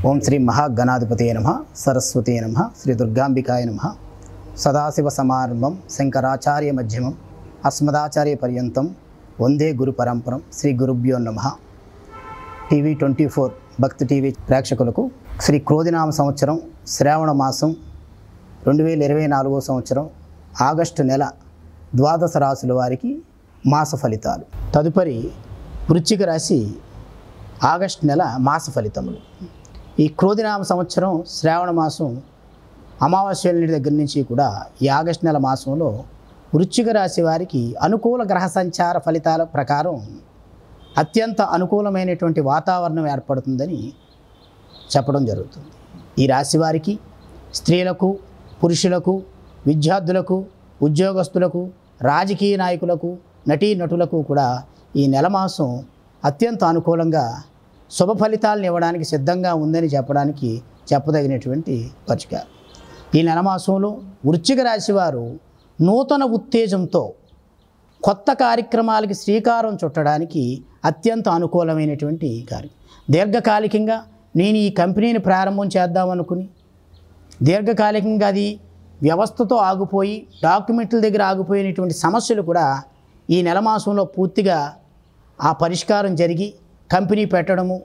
ఓం శ్రీ మహాగణాధిపతయ నమః సరస్వతీ నమః శ్రీ దుర్గాంబికాయ నమః సదాశివ సమారంభం శంకరాచార్య మధ్యమం అస్మదాచార్య పర్యంతం వందే గురు పరంపరం శ్రీ గురుభ్యో నమః. టీవీ 24 భక్తి టీవీ ప్రేక్షకులకు శ్రీ క్రోధినామ సంవత్సరం శ్రావణ మాసం 2024 సంవత్సరం ఆగస్టు నెల ద్వాదశ రాశుల వారికి మాస ఫలితాలు. తదుపరి వృశ్చిక రాశి ఆగస్టు నెల మాస ఫలితములు. ఈ క్రోధినామ సంవత్సరం శ్రావణ మాసం అమావాస్య దగ్గర నుంచి కూడా ఈ ఆగస్టు నెల మాసంలో వృశ్చిక రాశి వారికి అనుకూల గ్రహ సంచార ఫలితాల ప్రకారం అత్యంత అనుకూలమైనటువంటి వాతావరణం ఏర్పడుతుందని చెప్పడం జరుగుతుంది. ఈ రాశి వారికి స్త్రీలకు, పురుషులకు, విద్యార్థులకు, ఉద్యోగస్తులకు, రాజకీయ నాయకులకు, నటీనటులకు కూడా ఈ నెల మాసం అత్యంత అనుకూలంగా శుభ ఫలితాలను ఇవ్వడానికి సిద్ధంగా ఉందని చెప్పదగినటువంటి పరిష్కారం. ఈ నెల మాసంలో వృశ్చిక రాశి వారు నూతన ఉత్తేజంతో కొత్త కార్యక్రమాలకి శ్రీకారం చుట్టడానికి అత్యంత అనుకూలమైనటువంటి కార్యం. దీర్ఘకాలికంగా నేను ఈ కంపెనీని ప్రారంభం చేద్దామనుకుని దీర్ఘకాలికంగా అది వ్యవస్థతో ఆగిపోయి డాక్యుమెంట్ల దగ్గర ఆగిపోయినటువంటి సమస్యలు కూడా ఈ నెల మాసంలో పూర్తిగా ఆ పరిష్కారం జరిగి కంపెనీ పెట్టడము,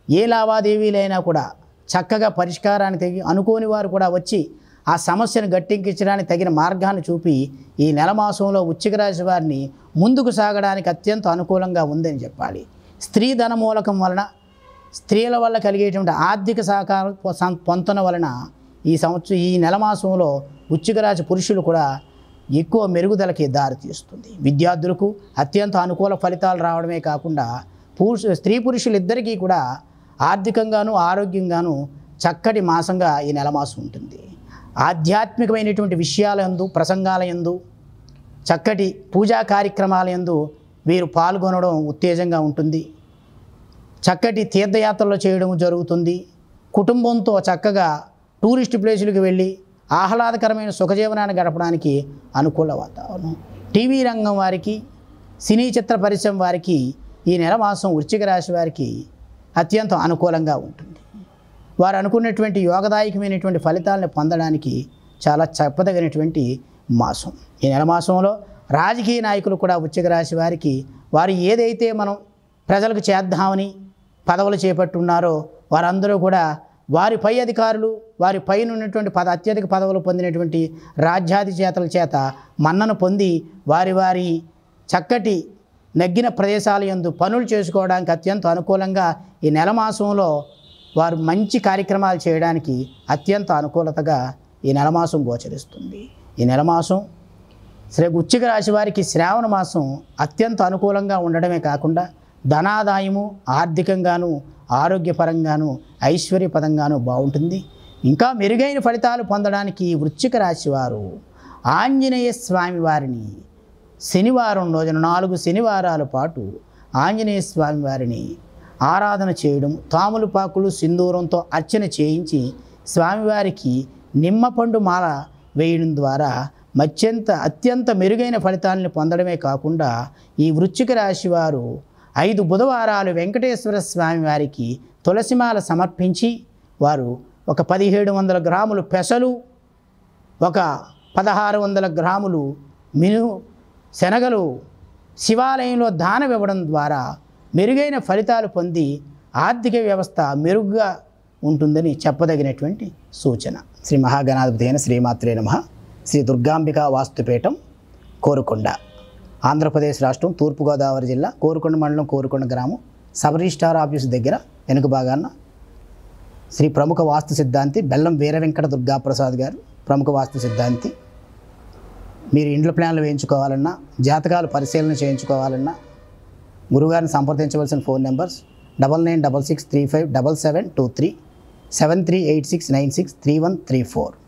ఏ లావాదేవీలైనా కూడా చక్కగా పరిష్కారాన్ని తగి అనుకోని వారు కూడా వచ్చి ఆ సమస్యను గట్టెక్కించడానికి తగిన మార్గాన్ని చూపి ఈ నెల మాసంలో వృశ్చిక రాశి వారిని ముందుకు సాగడానికి అత్యంత అనుకూలంగా ఉందని చెప్పాలి. స్త్రీ ధన మూలకం వలన, స్త్రీల వల్ల కలిగేటువంటి ఆర్థిక సహకారం పొందడం వలన ఈ నెల మాసంలో వృశ్చిక రాశి పురుషులు కూడా ఎక్కువ మెరుగుదలకి దారితీస్తుంది. విద్యార్థులకు అత్యంత అనుకూల ఫలితాలు రావడమే కాకుండా స్త్రీ పురుషులిద్దరికీ కూడా ఆర్థికంగాను ఆరోగ్యంగాను చక్కటి మాసంగా ఈ నెల మాసం ఉంటుంది. ఆధ్యాత్మికమైనటువంటి విషయాల యందు, ప్రసంగాల యందు, చక్కటి పూజా కార్యక్రమాల యందు వీరు పాల్గొనడం ఉత్తేజంగా ఉంటుంది. చక్కటి తీర్థయాత్రలు చేయడం జరుగుతుంది. కుటుంబంతో చక్కగా టూరిస్ట్ ప్లేసులకు వెళ్ళి ఆహ్లాదకరమైన సుఖజీవనాన్ని గడపడానికి అనుకూల వాతావరణం. టీవీ రంగం వారికి, సినీ చిత్ర పరిశ్రమ వారికి ఈ నెల మాసం వృశ్చిక రాశి వారికి అత్యంత అనుకూలంగా ఉంటుంది. వారు అనుకున్నటువంటి యోగదాయకమైనటువంటి ఫలితాలను పొందడానికి చాలా చెప్పదగినటువంటి మాసం. ఈ నెల మాసంలో రాజకీయ నాయకులు కూడా వృశ్చిక రాశి వారికి వారు ఏదైతే మనం ప్రజలకు చేద్దామని పదవులు చేపట్టున్నారో వారందరూ కూడా వారి పై అధికారులు, వారి పైన ఉన్నటువంటి అత్యధిక పదవులు పొందినటువంటి రాజ్యాధిచేతల చేత మన్నను పొంది వారి చక్కటి నగ్గిన ప్రదేశాల యందు పనులు చేసుకోవడానికి అత్యంత అనుకూలంగా ఈ నెల మాసంలో వారు మంచి కార్యక్రమాలు చేయడానికి అత్యంత అనుకూలతగా ఈ నెల మాసం గోచరిస్తుంది. ఈ నెల మాసం వృశ్చిక రాశి వారికి శ్రావణ మాసం అత్యంత అనుకూలంగా ఉండడమే కాకుండా ధనాదాయము ఆర్థికంగాను, ఆరోగ్యపరంగాను, ఐశ్వర్యపదంగాను బాగుంటుంది. ఇంకా మెరుగైన ఫలితాలు పొందడానికి వృశ్చిక రాశి వారు ఆంజనేయ స్వామి వారిని శనివారం రోజున 4 శనివారాల పాటు ఆంజనేయ స్వామి వారిని ఆరాధన చేయడం, తామలపాకులు సింధూరంతో అర్చన చేయించి స్వామివారికి నిమ్మపండు మాల వేయడం ద్వారా అత్యంత మెరుగైన ఫలితాలను పొందడమే కాకుండా ఈ వృశ్చిక రాశి వారు 5 బుధవారాలు వెంకటేశ్వర స్వామి వారికి తులసిమాల సమర్పించి వారు ఒక 1700 గ్రాములు పెసలు, ఒక 1600 గ్రాములు శనగలు శివాలయంలో దానం ఇవ్వడం ద్వారా మెరుగైన ఫలితాలు పొంది ఆర్థిక వ్యవస్థ మెరుగ్గా ఉంటుందని చెప్పదగినటువంటి సూచన. శ్రీ మహాగణాధిపతి అయిన శ్రీమాత్రే నమః. శ్రీ దుర్గాంబికా వాస్తుపీఠం, కోరుకొండ, ఆంధ్రప్రదేశ్ రాష్ట్రం, తూర్పుగోదావరి జిల్లా, కోరుకొండ మండలం, కోరుకొండ గ్రామం, సబ్ రిజిస్ట్రార్ ఆఫీసు దగ్గర వెనుక భాగాన శ్రీ ప్రముఖ వాస్తు సిద్ధాంతి బెల్లం వీర వెంకట దుర్గాప్రసాద్ గారు, ప్రముఖ వాస్తు సిద్ధాంతి. మీరు ఇండ్ల ప్లాన్లు వేయించుకోవాలన్నా, జాతకాలు పరిశీలన చేయించుకోవాలన్నా గురుగారిని సంప్రదించవలసిన ఫోన్ నెంబర్స్ 9966357723, 7386963134.